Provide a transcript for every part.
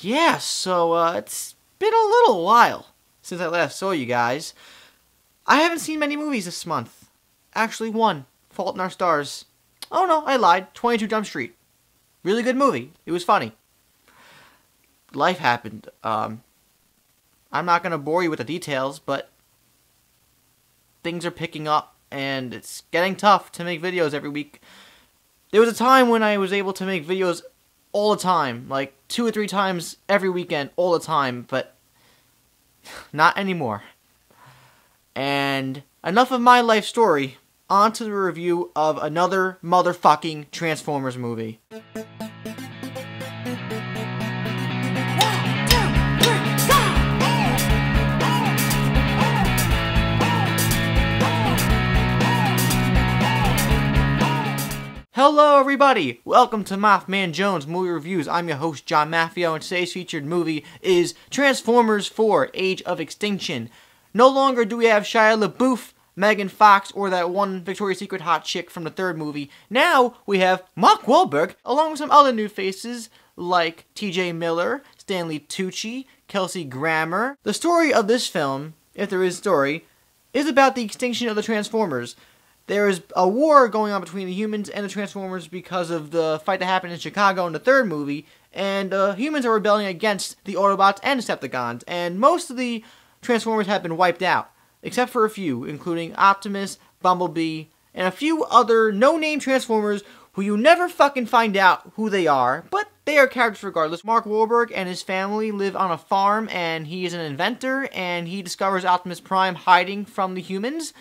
Yeah, so it's been a little while since I last saw you guys. I haven't seen many movies this month. Actually, one, Fault in Our Stars. Oh no, I lied. 22 Jump Street. Really good movie. It was funny. Life happened. I'm not gonna bore you with the details, but things are picking up, and it's getting tough to make videos every week. There was a time when I was able to make videos all the time, like 2 or 3 times every weekend, all the time, but not anymore. And enough of my life story, on to the review of another motherfucking Transformers movie. Hello everybody! Welcome to MaffmanJones Movie Reviews. I'm your host, John Maffio, and today's featured movie is Transformers 4, Age of Extinction. No longer do we have Shia LaBeouf, Megan Fox, or that one Victoria's Secret hot chick from the third movie. Now we have Mark Wahlberg, along with some other new faces like TJ Miller, Stanley Tucci, Kelsey Grammer. The story of this film, if there is a story, is about the extinction of the Transformers. There is a war going on between the humans and the Transformers because of the fight that happened in Chicago in the third movie, and humans are rebelling against the Autobots and Decepticons, and most of the Transformers have been wiped out, except for a few, including Optimus, Bumblebee, and a few other no-name Transformers who you never fucking find out who they are, but they are characters regardless. Mark Wahlberg and his family live on a farm, and he is an inventor, and he discovers Optimus Prime hiding from the humans.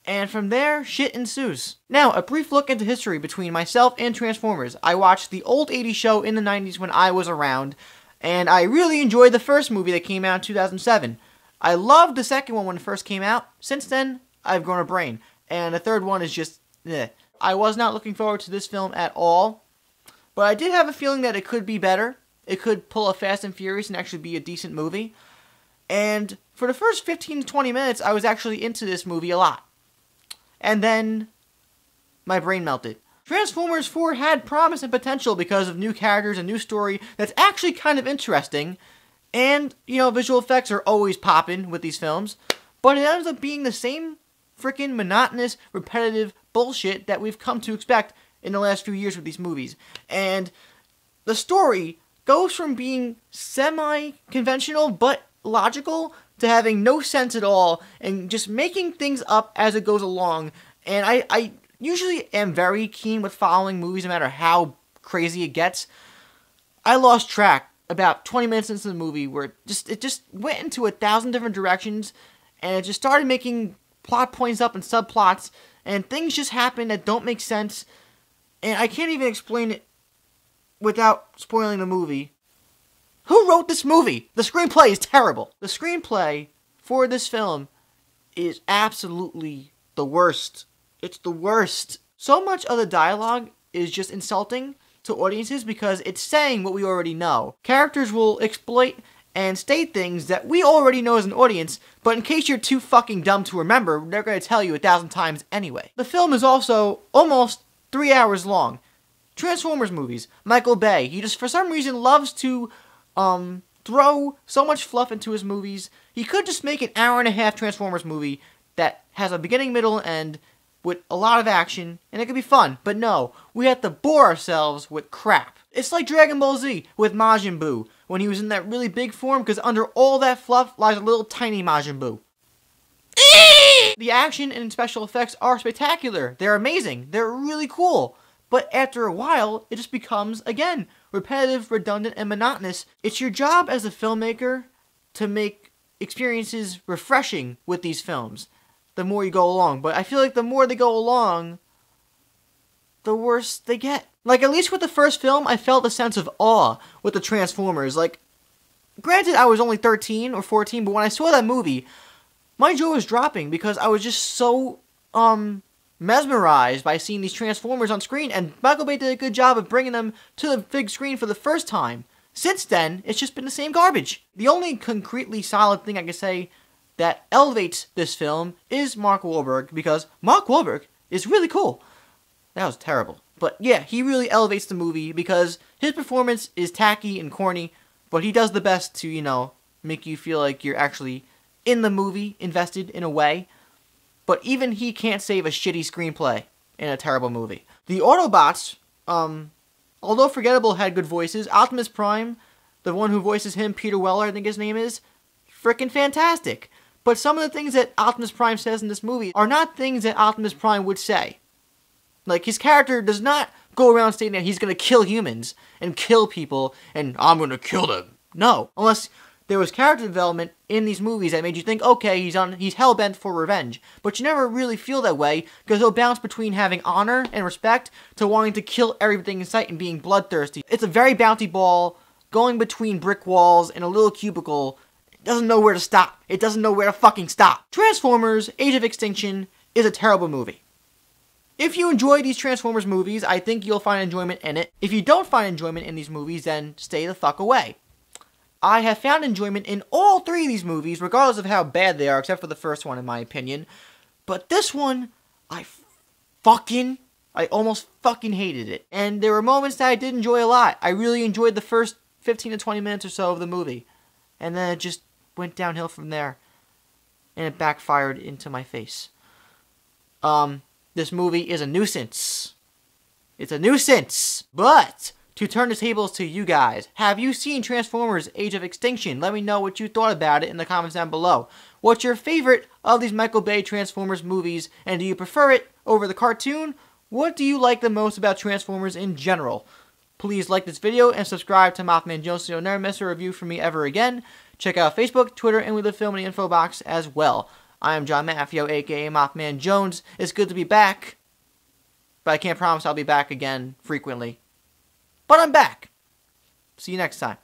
And from there, shit ensues. Now, a brief look into history between myself and Transformers. I watched the old 80s show in the 90s when I was around, and I really enjoyed the first movie that came out in 2007. I loved the second one when it first came out. Since then, I've grown a brain, and the third one is just, eh. I was not looking forward to this film at all, but I did have a feeling that it could be better. It could pull a Fast and Furious and actually be a decent movie. And for the first 15 to 20 minutes, I was actually into this movie a lot. And then, my brain melted. Transformers 4 had promise and potential because of new characters and new story that's actually kind of interesting. And, you know, visual effects are always popping with these films. But it ends up being the same freaking monotonous, repetitive bullshit that we've come to expect in the last few years with these movies. And the story goes from being semi-conventional but logical to having no sense at all, and just making things up as it goes along. And I usually am very keen with following movies no matter how crazy it gets. I lost track about 20 minutes into the movie where it just went into 1,000 different directions, and it just started making plot points up and subplots, and things just happen that don't make sense, and I can't even explain it without spoiling the movie. Who wrote this movie? The screenplay is terrible. The screenplay for this film is absolutely the worst. It's the worst. So much of the dialogue is just insulting to audiences because it's saying what we already know. Characters will exploit and state things that we already know as an audience, but in case you're too fucking dumb to remember, they're going to tell you 1,000 times anyway. The film is also almost 3 hours long. Transformers movies. Michael Bay, he just for some reason loves to throw so much fluff into his movies. He could just make an hour-and-a-half Transformers movie that has a beginning, middle, and end with a lot of action, and it could be fun. But no, we have to bore ourselves with crap. It's like Dragon Ball Z with Majin Buu, when he was in that really big form, because under all that fluff lies a little tiny Majin Buu. The action and special effects are spectacular. They're amazing. They're really cool. But after a while, it just becomes, again, repetitive, redundant, and monotonous. It's your job as a filmmaker to make experiences refreshing with these films the more you go along. But I feel like the more they go along, the worse they get. Like, at least with the first film, I felt a sense of awe with the Transformers. Like, granted, I was only 13 or 14, but when I saw that movie, my jaw was dropping because I was just so, mesmerized by seeing these Transformers on screen, and Michael Bay did a good job of bringing them to the big screen for the first time. Since then, it's just been the same garbage. The only concretely solid thing I can say that elevates this film is Mark Wahlberg, because Mark Wahlberg is really cool. That was terrible. But yeah, he really elevates the movie because his performance is tacky and corny, But he does the best to, make you feel like you're actually in the movie, invested in a way. But even he can't save a shitty screenplay in a terrible movie. The Autobots, although forgettable, had good voices. Optimus Prime, the one who voices him, Peter Weller, I think his name is, freaking fantastic. But some of the things that Optimus Prime says in this movie are not things that Optimus Prime would say. Like, his character does not go around stating that he's going to kill humans and kill people and I'm going to kill them. No. Unless there was character development in these movies that made you think, okay, he's hell-bent for revenge. But you never really feel that way because he'll bounce between having honor and respect to wanting to kill everything in sight and being bloodthirsty. It's a very bouncy ball going between brick walls in a little cubicle. It doesn't know where to stop. It doesn't know where to fucking stop. Transformers: Age of Extinction is a terrible movie. If you enjoy these Transformers movies, I think you'll find enjoyment in it. If you don't find enjoyment in these movies, then stay the fuck away. I have found enjoyment in all three of these movies, regardless of how bad they are, except for the first one, in my opinion. But this one, I almost fucking hated it. And there were moments that I did enjoy a lot. I really enjoyed the first 15 to 20 minutes or so of the movie. And then it just went downhill from there. And it backfired into my face. This movie is a nuisance. It's a nuisance. But to turn the tables to you guys, have you seen Transformers: Age of Extinction? Let me know what you thought about it in the comments down below. What's your favorite of these Michael Bay Transformers movies, and do you prefer it over the cartoon? What do you like the most about Transformers in general? Please like this video and subscribe to MaffmanJones so you'll never miss a review from me ever again. Check out Facebook, Twitter, and We Live Film in the info box as well. I am John Maffio, aka MaffmanJones. It's good to be back, but I can't promise I'll be back again frequently. But I'm back. See you next time.